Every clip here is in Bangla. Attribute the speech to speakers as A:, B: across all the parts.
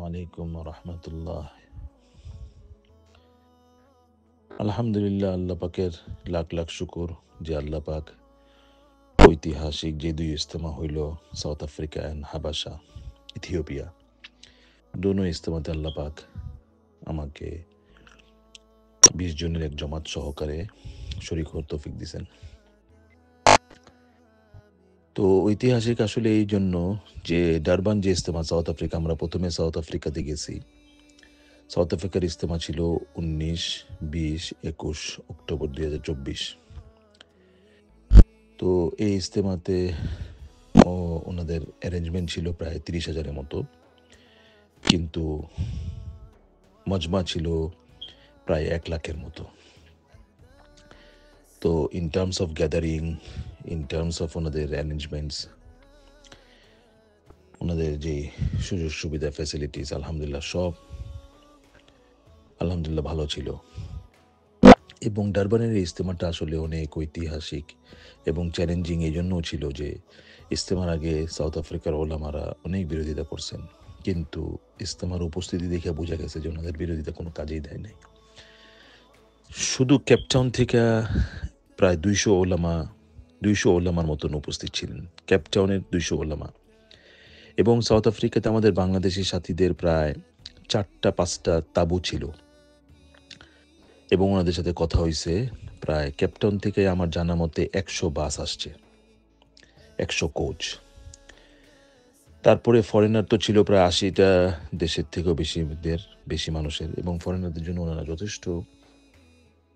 A: আলাইকুম রহমতুল্লাহ। আলহামদুলিল্লাহ, আল্লাহ পাকের লাখ লাখ শুকুর যে আল্লাহ পাক ঐতিহাসিক যে দুই ইজতেমা হইল, সাউথ আফ্রিকা অ্যান্ড হাবাসা, ইথিওপিয়া, দোনো ইজতেমাতে আল্লাহ পাক আমাকে 20 জনের এক জমাত সহকারে শরীক হওয়ার তৌফিক দিয়েছেন। তো ঐতিহাসিক আসলে এই জন্য যে ডারবান যে ইজতেমা সাউথ আফ্রিকা, আমরা প্রথমে সাউথ আফ্রিকাতে গেছি। সাউথ আফ্রিকার ইজতেমা ছিল 19, 20, 21 অক্টোবর 2024। তো এই ইজতেমাতে ওনাদের অ্যারেঞ্জমেন্ট ছিল প্রায় 30,000-এর মতো, কিন্তু মজমা ছিল প্রায় 1,00,000-এর মতো। তো in terms of gathering, in terms of ওনাদের অ্যারেঞ্জমেন্টস, ওনাদের যে সুযোগ সুবিধা, ফ্যাসিলিটিস, আলহামদুলিল্লাহ ভালো ছিল। এবং ডারবানের এই ইজতেমাটা আসলে অনেক ঐতিহাসিক এবং চ্যালেঞ্জিং এই জন্যও ছিল যে ইজতেমার আগে সাউথ আফ্রিকার ওলামারা অনেক বিরোধিতা করছেন, কিন্তু ইজতেমার উপস্থিতি দেখে বোঝা গেছে যে ওনাদের বিরোধিতা কোনো কাজেই দেয় নাই। শুধু কেপটাউন থেকে প্রায় 200 ওলামার মতন উপস্থিত ছিলেন, কেপটাউনের 200 ওলামা। এবং সাউথ আফ্রিকাতে আমাদের বাংলাদেশি সাথীদের প্রায় 4-5টা তাঁবু ছিল, এবং ওনাদের সাথে কথা হয়েছে। প্রায় কেপটাউন থেকে আমার জানা মতে 100 বাস আসছে, 100 কোচ। তারপরে ফরেনার তো ছিল প্রায় 80টা দেশের থেকেও বেশি মানুষের, এবং ফরেনারদের জন্য ওনারা যথেষ্ট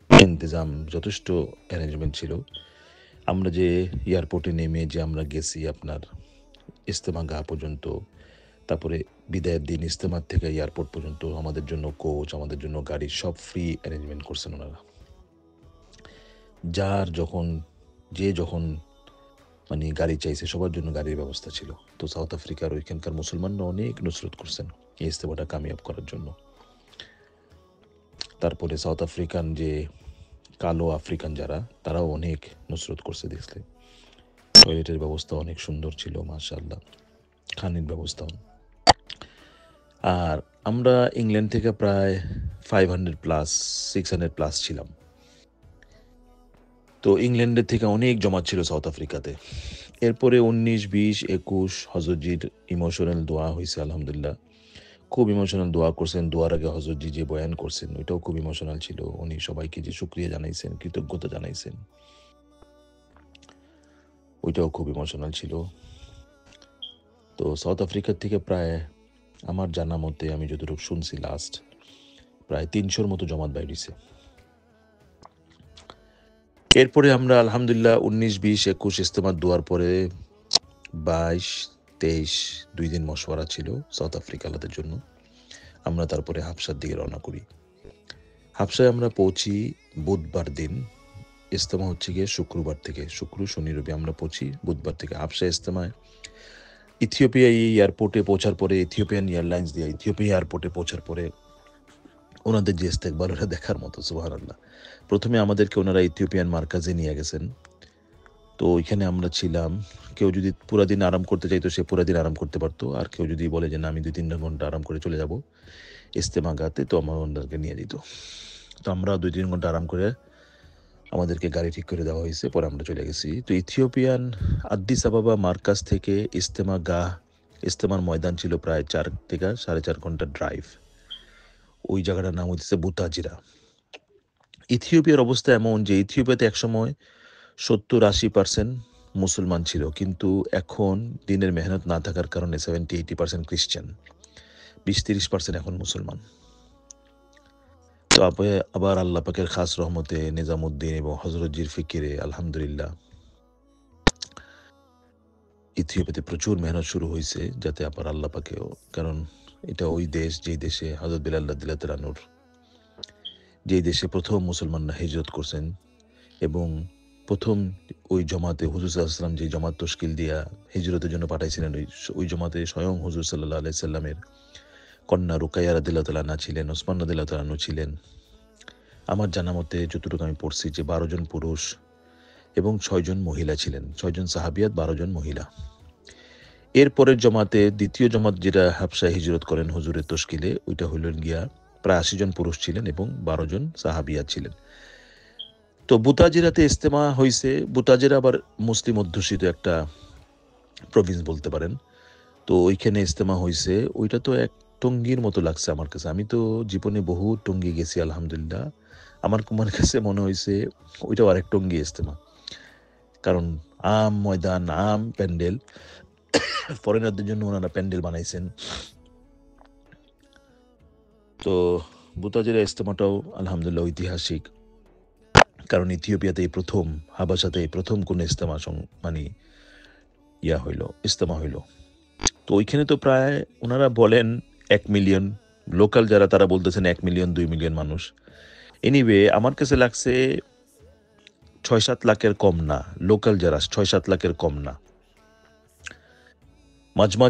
A: ইন্তজাম, যথেষ্ট অ্যারেঞ্জমেন্ট ছিল। আমরা যে এয়ারপোর্টে নেমে যে আমরা গেছি আপনার ইজতেমা গাহ পর্যন্ত, তারপরে বিদায়ের দিন ইজতেমার থেকে এয়ারপোর্ট পর্যন্ত আমাদের জন্য কোচ, আমাদের জন্য গাড়ি, সব ফ্রি অ্যারেঞ্জমেন্ট করছেন ওনারা। যখন মানে গাড়ি চাইছে সবার জন্য গাড়ির ব্যবস্থা ছিল। তো সাউথ আফ্রিকার ওইখানকার মুসলমানরা অনেক নুসরত করছেন এই ইজতেমাটা কামিয়াব করার জন্য। তারপরে সাউথ আফ্রিকান যে কালো আফ্রিকান যারা, তারাও অনেক নুসরত করছে দেখলে। টয়লেটের ব্যবস্থা অনেক সুন্দর ছিল মাশাআল্লাহ, খানির ব্যবস্থাও। আর আমরা ইংল্যান্ড থেকে প্রায় 500+, 600+ ছিলাম। তো ইংল্যান্ডের থেকে অনেক জমাত ছিল সাউথ আফ্রিকাতে। এরপরে 19, 20, 21 হজরতজির ইমোশনাল দোয়া হয়েছে আলহামদুলিল্লাহ, খুব ইমোশনাল দোয়া করছেন। দোয়ার আগে হজরতজি যে বয়ান করছেন ওইটাও খুব ইমোশনাল ছিল। উনি সবাইকে যে শুকরিয়া জানাইছেন, কৃতজ্ঞতা জানাইছেন, ওইটাও খুব ইমোশনাল ছিল। তো সাউথ আফ্রিকার থেকে প্রায় আমার জানা মতে, আমি যতটুকু শুনছি লাস্ট, প্রায় 300-র মতো জমাত বাইরেছে। এরপরে আমরা আলহামদুলিল্লাহ 19, 20, 21 ইজতেমার দোয়ার পরে 22, 23 2 দিন মশওয়ারা ছিল সাউথ আফ্রিকালাদের জন্য। আমরা তারপরে হাবসার দিকে রওনা করি। হাবসায় আমরা পৌঁছি বুধবার দিন। ইজতেমা হচ্ছে গিয়ে শুক্রবার থেকে, শুক্র শনি রবি আমরা পৌঁছি বুধবার থেকে। হাবসা ইজতেমায় ইথিওপিয়া এয়ারপোর্টে পৌঁছার পরে, ইথিওপিয়ান এয়ারলাইন্স দিয়ে ইথিওপিয়া এয়ারপোর্টে পৌঁছার পরে ওনাদের যে ইস্তেকবাল, ওরা দেখার মতো, সুবহানাল্লাহ। প্রথমে আমাদেরকে ওনারা ইথিওপিয়ান মার্কাজে নিয়ে গেছেন। তো ওইখানে আমরা ছিলাম। কেউ যদি পুরা দিন আরাম করতে চাইতো সে পুরা দিন আরাম করতে পারতো, আর কেউ যদি বলে যে না আমি 2-3 ঘন্টা আরাম করে চলে যাব ইজতেমা গাতে, তো আমার ওনাদেরকে নিয়ে দিত। তো আমরা 2-3 ঘন্টা আরাম করে আমাদেরকে গাড়ি ঠিক করে দেওয়া হয়েছে, পরে আমরা চলে গেছি। তো ইথিওপিয়ান আদ্দিস আবাবা মার্কাজ থেকে ইজতেমার ময়দান ছিল প্রায় 4 থেকে 4.5 ঘন্টা ড্রাইভ। ওই জায়গাটার নাম হচ্ছে বুতাজিরা। ইথিওপিয়ার অবস্থা এমন যে ইথিওপিয়াতে একসময় 70-80% মুসলমান ছিল, কিন্তু এখন দিনের মেহনত না থাকার কারণে 70-80% খ্রিস্টান, 20-30% এখন মুসলমান। তো আবার আল্লাহ পাকের খাস রহমতে নিজামুদ্দিন এবং হজরতজির ফিকিরে আলহামদুলিল্লাহ ইথিওপিয়াতে প্রচুর মেহনত শুরু হয়েছে, যাতে আবার আল্লাহ পাকেও, কারণ এটা ওই দেশ যেই দেশে হজরত বিলাল রাদিয়াল্লাহু তাআলা আনহুর, যেই দেশে প্রথম মুসলমানরা হিজরত করছেন, এবং প্রথম ওই জমাতে হুজুর সাল্লাল্লাহু আলাইহি ওয়াসাল্লাম যে জমাত তশকিল দিয়া হিজরতের জন্য পাঠাইছিলেন, ওই জমাতে স্বয়ং হুজুর সাল্লাল্লাহু আলাইহি সাল্লামের কন্যা রুকাইয়া রাদিয়াল্লাহু তাআলা আনহা ছিলেন, ওসমান রাদিয়াল্লাহু তাআলা আনহু ছিলেন। আমার জানা মতে যতটুকু আমি পড়ছি যে 12 জন পুরুষ এবং 6 জন মহিলা ছিলেন, 6 জন সাহাবিয়াত, 12 জন মহিলা। এরপরের জমাতে দ্বিতীয় জমাত যেটা হাবশায় হিজরত করেন হুজুরের তশকিলে, ওইটা হইলেন গিয়া প্রায় 80 জন পুরুষ ছিলেন এবং 12 জন সাহাবিয়া ছিলেন। তো বুতাজেরাতে ইজতেমা হইছে। বুতাজেরা আবার মুসলিম অধ্যুষিত একটা প্রভিন্স বলতে পারেন। তো ওইখানে ইজতেমা হইছে। ওইটা তো এক টঙ্গীর মতো লাগছে আমার কাছে। আমি তো জীবনে বহু টঙ্গী গেছি আলহামদুলিল্লাহ। আমার কাছে মনে হইছে ওইটাও আরেক টঙ্গী ইজতেমা। কারণ ময়দান, প্যান্ডেল, ফরেনারদের জন্য ওনারা প্যান্ডেল বানাইছেন। তো বুতাজেরা ইজতেমাটাও আলহামদুলিল্লাহ ঐতিহাসিক। কারণ ইথিওপিয়াতে এই প্রথম, হাবাসাতে এই প্রথম কোন ইজতেমা মানে ইজতেমা হইল। তো ওইখানে তো প্রায় ওনারা বলেন 1 মিলিয়ন, লোকাল যারা তারা বলতেছেন 1 মিলিয়ন 2 মিলিয়ন মানুষ। এনিওয়ে আমার কাছে লাগছে 6-7 লাখের কম না। লোকাল যারা 6-7 লাখের কম না। মাজমা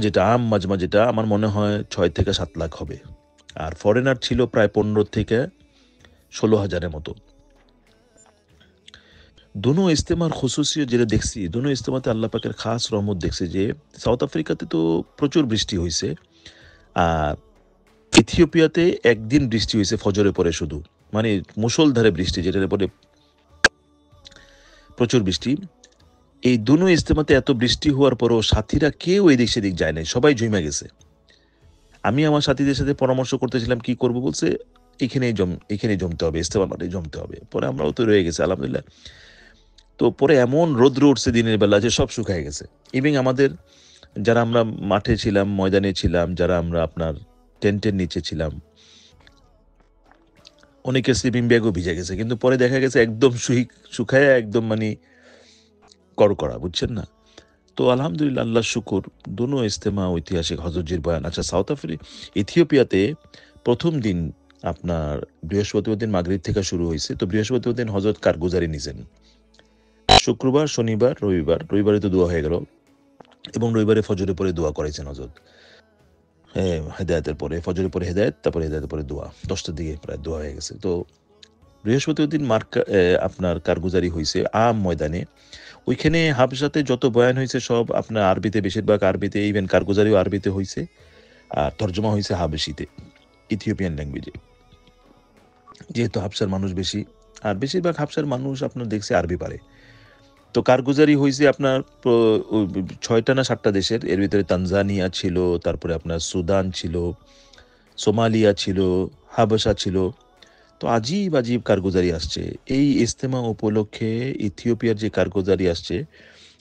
A: যেটা আমার মনে হয় 6 থেকে 7 লাখ হবে। আর ফরেনার ছিল প্রায় 15 থেকে 16 হাজারের মতো। দুনো ইজতেমার খুসুসিয়ত যেটা দেখছি, দুনো ইজতেমাতে আল্লাহ পাকের খাস রহমত দেখছি যে সাউথ আফ্রিকাতে তো প্রচুর বৃষ্টি হয়েছে, আর ইথিওপিয়াতে একদিন বৃষ্টি হয়েছে ফজরে পরে, শুধু মানে মুষলধারে বৃষ্টি, যেটার পরে প্রচুর বৃষ্টি। এই দুনো ইজতেমাতে এত বৃষ্টি হওয়ার পরও সাথীরা কেউ এদিক সেদিক যায় নাই, সবাই জমে গেছে। আমি আমার সাথীদের সাথে পরামর্শ করতেছিলাম কি করব, বলছে এখানেই জমতে হবে, ইজতেমার মাঠে জমতে হবে। পরে আমরাও তো রয়ে গেছি আলহামদুলিল্লাহ। তো পরে এমন রৌদ্র উঠছে দিনের বেলা যে সব শুকায় গেছে। ইভিন আমাদের যারা আমরা মাঠে ছিলাম, ময়দানে ছিলাম, যারা আমরা আপনার টেন্টের নিচে ছিলাম, অনেকের স্লিপিং ব্যাগও ভিজে গেছে, কিন্তু পরে দেখা গেছে একদম শুকায় একদম মানে কড়কড়া, বুঝছেন না। তো আলহামদুলিল্লাহ, আল্লাহ শুকুর, দুনো ইজতেমা ঐতিহাসিক। হজরজির বয়ান, আচ্ছা ইথিওপিয়াতে প্রথম দিন আপনার বৃহস্পতিবার দিন মাগরিব থেকে শুরু হয়েছে। তো বৃহস্পতিবার দিন হজরত কারগুজারি নিছেন। শুক্রবার, শনিবার, রবিবারে তো দোয়া হয়ে গেল, এবং রবিবারে ফজরের পরে দোয়া করাইছেন হজরত। হেদায়তের পরে, ফজরের পরে হেদায়ত, তারপরে হেদায়তের পরে দোয়া, 10টার দিকে প্রায় দোয়া হয়ে গেছে। তো বৃহস্পতিবার দিন আপনার কারগুজারি হয়েছে ময়দানে। ওইখানে হাবশাতে যত বয়ান হয়েছে সব আপনার আরবিতে, বেশিরভাগ আরবিতে, ইভেন কারগুজারিও আরবিতে হয়েছে, আর তর্জমা হয়েছে হাবেশিতে, ইথিওপিয়ান ল্যাঙ্গুয়েজে, যেহেতু হাবশার মানুষ বেশি, আর বেশিরভাগ হাবশার মানুষ আপনার দেখছে আরবি পারে। তো কারগুজারি হয়েছে আপনার 6টা না 7টা দেশের, এর ভিতরে তানজানিয়া ছিল, তারপরে আপনার সুদান ছিল, সোমালিয়া ছিল, হাবশা ছিল। তো আজীব কারগুজারি আসছে এই ইজতেমা উপলক্ষে। ইথিওপিয়ার যে কারগুজারি আসছে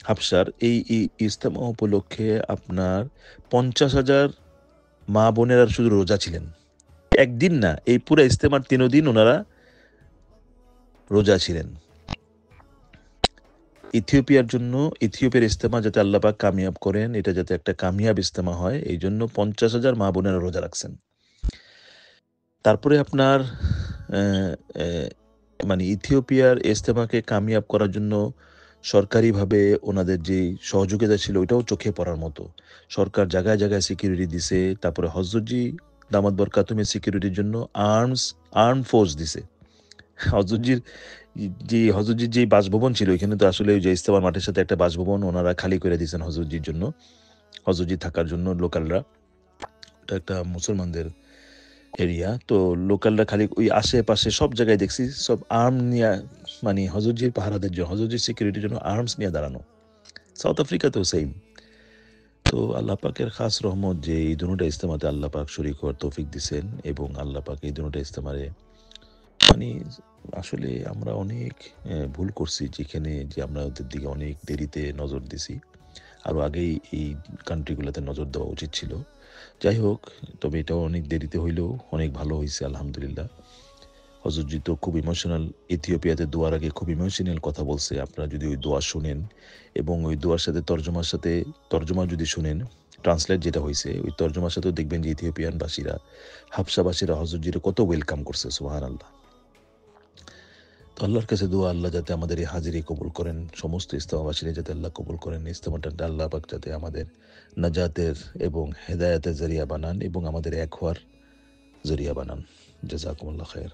A: হাবশার, এই ইজতেমা উপলক্ষে আপনার 50,000 মা বোনেরা শুধু রোজা ছিলেন। একদিন না, এই পুরো ইজতেমার 3 দিন ওনারা রোজা ছিলেন। ইথিওপিয়ার জন্য, ইথিওপিয়ার ইজতেমা যাতে আল্লাহ পাক কামিয়াব করেন, এটা যাতে একটা কামিয়াব ইজতেমা হয়, এই জন্য 50,000 মা বোনেরা রোজা রাখছেন। তারপরে আপনার মানে ইথিওপিয়ার ইজতেমাকে কামিয়াব করার জন্য সরকারিভাবে ওনাদের যে সহযোগিতা ছিল ওইটাও চোখে পড়ার মতো। সরকার জায়গায় জায়গায় সিকিউরিটি দিছে। তারপরে হজরতজি দামাত বরকাতুমের সিকিউরিটির জন্য আর্ম ফোর্স দিছে। হজরতজির যে বাসভবন ছিল ওইখানে, তো আসলে ওই যে ইজতেমার মাঠের সাথে একটা বাসভবন ওনারা খালি করে দিয়েছেন হজরতজির জন্য, হজরতজি থাকার জন্য লোকালরা। ওটা একটা মুসলমানদের এরিয়া। তো লোকালরা খালি ওই আশেপাশে সব জায়গায় দেখছি সব আর্ম নিয়ে, মানে হজরতজির পাহারাদের জন্য, হজরতজির সিকিউরিটির জন্য আর্মস নিয়ে দাঁড়ানো। সাউথ আফ্রিকাতেও সেম। তো আল্লাহ পাকের খাস রহমত যে এই দুটা ইজতেমাতে আল্লাহ পাক শরীক হওয়ার তৌফিক দিছেন, এবং আল্লাহ পাক এই দুটা ইজতেমারে মানে আসলে আমরা অনেক ভুল করছি, যেখানে যে আমরা ওদের দিকে অনেক দেরিতে নজর দিছি। আরও আগেই এই কান্ট্রিগুলোতে নজর দেওয়া উচিত ছিল। যাই হোক, তবে এটাও অনেক দেরিতে হইলেও অনেক ভালো হয়েছে আলহামদুলিল্লাহ। হজরতজি তো খুব ইমোশনাল, ইথিওপিয়াতে দোয়ার আগে খুব ইমোশনাল কথা বলছে। আপনারা যদি ওই দোয়া শুনেন এবং ওই দোয়ার সাথে তর্জমা যদি শুনেন, ট্রান্সলেট যেটা হয়েছে, ওই তর্জমার সাথেও দেখবেন যে ইথিওপিয়ানবাসীরা, হাবশাবাসীরা হজরতজিরে কত ওয়েলকাম করছে। সুবহানাল্লাহ। তো আল্লাহর কাছে দোয়া, আল্লাহ যাতে আমাদের এই হাজিরি কবুল করেন, সমস্ত ইজতেমাবাসীরা যাতে আল্লাহ কবুল করেন, ইজতেমাটা আল্লাহ পাক যাতে আমাদের নাজাতের এবং হেদায়েতের জরিয়া বানান, এবং আমাদের এক হওয়ার জরিয়া বানান। জাযাকুমুল্লাহ খায়র।